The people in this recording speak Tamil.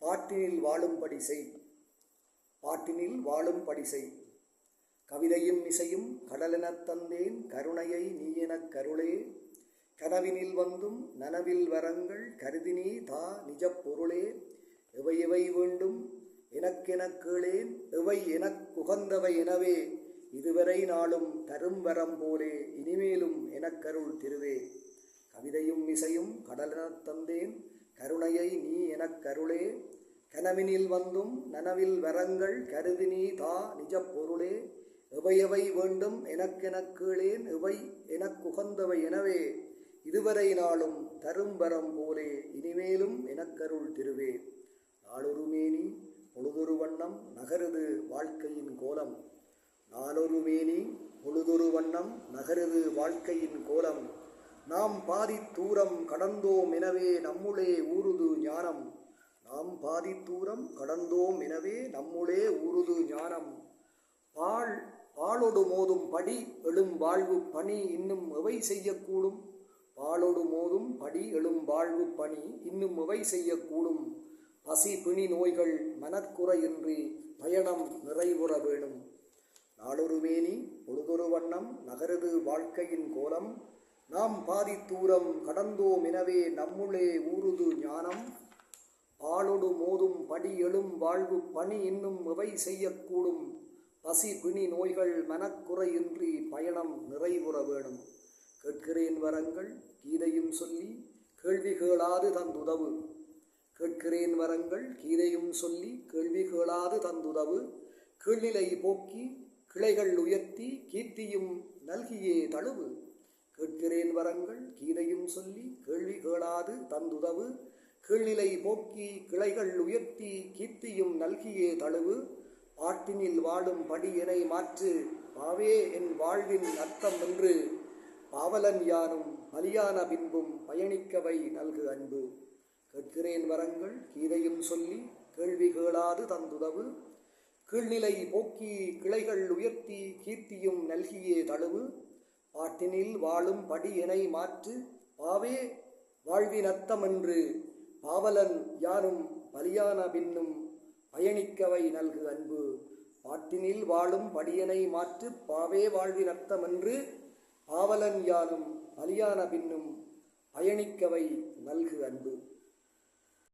பாட்டினில் வாழும்படி செய். பாட்டினில் வாழும்படி செய். கவிதையும் இசையும் கடலெனத் தந்தேன் கருணையை நீ எனக் கருளே. கனவினில் வந்தும் நனவில் வரங்கள் கருதினீ தா நிஜப் பொருளே. எவை எவை வேண்டும் எனக்கெனக் கேளேன் எவை எனக் குகந்தவை எனவே. இதுவரை நாளும் தரும் வரம் போலே இனிமேலும் எனக்கருள் திருவே. கவிதையும் இசையும் கடலெனத் தந்தேன் கருணையை நீ எனக் கருளே. கனவினில் வந்தும் நனவில் வரங்கள் கருதினீ தா நிஜப் பொருளே. எவையவை வேண்டும் எனக்கெனக் கேளேன் எவை எனக் குகந்தவை எனவே. இதுவரை நாளும் தரும் வரம் போலே இனிமேலும் எனக்கருள் திருவே. நாளொரு மேனி பொழுதொரு வண்ணம் நகருது வாழ்க்கையின் கோலம். நாளொரு மேனி பொழுதொரு வண்ணம் நகருது வாழ்க்கையின் கோலம். நாம் பாதி தூரம் கடந்தோம் எனவே நம்முளே ஊறுது ஞானம். நாம் பாதி தூரம் கடந்தோம் எனவே நம்முளே ஊறுது ஞானம். பாலொடு மோதும் படி எழும் வாழ்வு பணி இன்னும் எவை செய்யக்கூடும். பாலொடு மோதும் படி எழும் வாழ்வு பணி இன்னும் எவை செய்யக்கூடும். பசி பிணி நோய்கள் மனக்குறையின்றி பயணம் நிறைவுற வேணும். நாளொரு மேனி பொழுதொரு வண்ணம் நகருது வாழ்க்கையின் கோலம். நாம் பாதி தூரம் கடந்தோம் எனவே நம்முளே ஊறுது ஞானம். பாலொடு மோதும் படி எழும் வாழ்வு பணி இன்னும் எவை செய்யக்கூடும். பசி பிணி நோய்கள் மனக்குறையின்றி பயணம் நிறைவுற வேணும். கேட்கிறேன் வரங்கள் கீதையும் சொல்லி கேள்வி கேளாது தந்துதவு. கேட்கிறேன் வரங்கள் கீதையும் சொல்லி கேள்வி கேளாது தந்துதவு. கீழ்நிலை போக்கி கிளைகள் உயர்த்தி கீர்த்தியும் நல்கியே தழுவு. கேட்கிறேன் வரங்கள் கீதையும் சொல்லி கேள்வி கேளாது தந்துதவு. கீழ்நிலை போக்கி கிளைகள் உயர்த்தி கீர்த்தியும் நல்கியே தழுவு. பாட்டினில் வாழும் படியினை மாற்று பாவே என் வாழ்வின் அர்த்தம் என்று. பாவலன் யானும் பலியான பின்பும் பயணிக்கவை நல்கு அன்பு. கேட்கிறேன் வரங்கள் கீதையும் சொல்லி கேள்வி கேளாது தந்துதவு. கீழ்நிலை போக்கி கிளைகள் உயர்த்தி கீர்த்தியும் நல்கியே தழுவு. பாட்டினில் வாழும் படியினை மாற்று பாவே வாழ்வின் அர்த்தம் என்று. பாவலன் யானும் பலியான பின்னும் பயணிக்கவை நல்கு அன்பு. பாட்டினில் வாழும் படியனை மாற்று பாவே வாழ்வின் அர்த்தம் என்று. பாவலன் யானும் பலியான பின்னும் பயணிக்கவை நல்கு அன்பு.